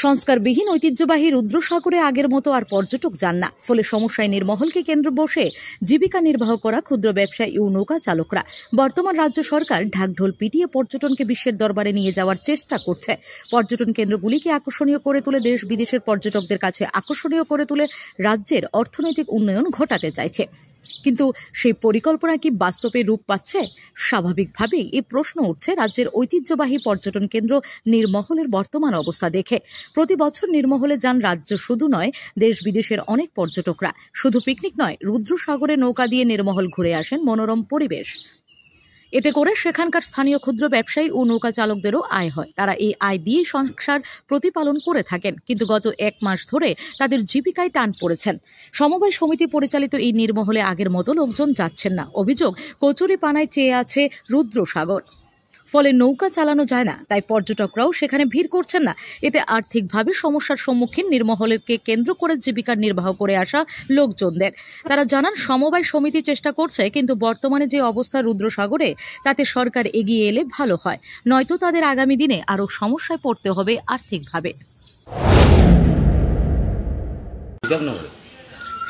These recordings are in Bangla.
সংস্কারবিহীন ঐতিহ্যবাহী রুদ্রসাগরে আগের মতো আর পর্যটক যান না। ফলে সমস্যায় নির্মহলকে কেন্দ্র বসে জীবিকা নির্বাহ করা ক্ষুদ্র ব্যবসায়ী ও নৌকা চালকরা। বর্তমান রাজ্য সরকার ঢাকঢোল পিটিয়ে পর্যটনকে বিশ্বের দরবারে নিয়ে যাওয়ার চেষ্টা করছে। পর্যটন কেন্দ্রগুলিকে আকর্ষণীয় করে তুলে দেশ বিদেশের পর্যটকদের কাছে আকর্ষণীয় করে তুলে রাজ্যের অর্থনৈতিক উন্নয়ন ঘটাতে চাইছে। কিন্তু সেই পরিকল্পনা কি বাস্তবে রূপ পাচ্ছে? স্বাভাবিকভাবেই এই প্রশ্ন উঠছে রাজ্যের ঐতিহ্যবাহী পর্যটন কেন্দ্র নির্মহলের বর্তমান অবস্থা দেখে। প্রতি বছর নির্মহলে যান রাজ্য শুধু নয়, দেশ বিদেশের অনেক পর্যটকরা। শুধু পিকনিক নয়, রুদ্রসাগরে নৌকা দিয়ে নির্মহল ঘুরে আসেন মনোরম পরিবেশ। এতে করে সেখানকার স্থানীয় ক্ষুদ্র ব্যবসায়ী ও নৌকা চালকদেরও আয় হয়। তারা এই আয় দিয়েই সংসার প্রতিপালন করে থাকেন। কিন্তু গত 1 মাস ধরে তাদের জীবিকায় টান পড়েছেন। সমবায় সমিতি পরিচালিত এই নির্মহলে আগের মতো লোকজন যাচ্ছেন না। অভিযোগ, কচুরিপানায় চেয়ে আছে রুদ্রসাগর। ফলে নৌকা চালানো যায় না, তাই পর্যটকরাও সেখানে ভিড় করছেন না। এতে আর্থিকভাবে সমস্যার সম্মুখীন নির্মহলকে কেন্দ্র করে জীবিকা নির্বাহ করে আসা লোকজনদের। তারা জানান, সমবায় সমিতি চেষ্টা করছে, কিন্তু বর্তমানে যে অবস্থা রুদ্রসাগরে, তাতে সরকার এগিয়ে এলে ভালো হয়। নয়তো তাদের আগামী দিনে আরও সমস্যায় পড়তে হবে আর্থিকভাবে।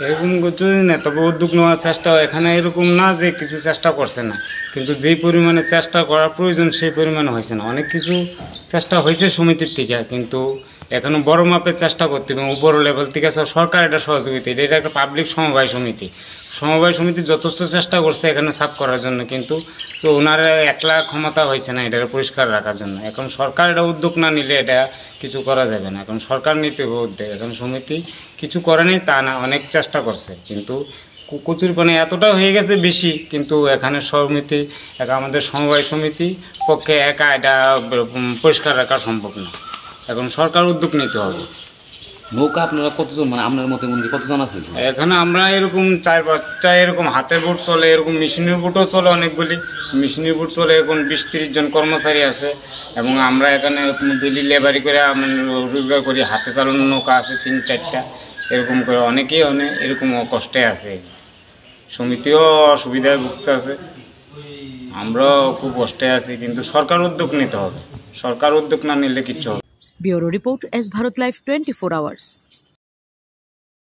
এরকম কিছু না, তবে উদ্যোগ নেওয়ার চেষ্টা এখানে এরকম না যে কিছু চেষ্টা করছে না, কিন্তু যেই পরিমাণে চেষ্টা করা প্রয়োজন সেই পরিমাণে হয়েছে না। অনেক কিছু চেষ্টা হয়েছে সমিতির থেকে, কিন্তু এখনো বড় মাপের চেষ্টা করতে এবং উপর লেভেল থেকে সরকার এটা সহযোগিতা, এটা একটা পাবলিক সমবায় সমিতি। সমবায় সমিতি যথেষ্ট চেষ্টা করছে এখানে সাফ করার জন্য, কিন্তু তো ওনারা একলা ক্ষমতা হয়েছে না এটা পরিষ্কার রাখার জন্য। এখন সরকার এটা উদ্যোগ না নিলে এটা কিছু করা যাবে না। এখন সরকার নিতে হবে উদ্যোগ। এখন সমিতি কিছু করেনি তা না, অনেক চেষ্টা করছে, কিন্তু কচুরিপানা এতটা হয়ে গেছে বেশি, কিন্তু এখানে সমিতি আমাদের সমবায় সমিতি পক্ষে একা এটা পরিষ্কার রাখা সম্ভব না। এখন সরকার উদ্যোগ নিতে হবে। নৌকা আপনারা কতজন, মানে আপনার মতে মনে কতজন আছে এখানে? আমরা এরকম 4-5টা এরকম হাতের বোট চলে, এরকম মেশিনের বোটও চলে অনেকগুলি। মেশিনের বোট চলে, এখন 20-30 জন কর্মচারী আছে। এবং আমরা এখানে ডেলি লেবারি করে রোজগার করি। হাতে চালানো নৌকা আছে 3-4টা, এরকম করে অনেকেই এরকম কষ্টে আছে। সমিতিও অসুবিধায় ভুগতে আছে, আমরাও খুব কষ্টে আছি, কিন্তু সরকার উদ্যোগ নিতে হবে। সরকার উদ্যোগ না নিলে কিচ্ছু হবে। Bureau report, S Bharat live 24 hours.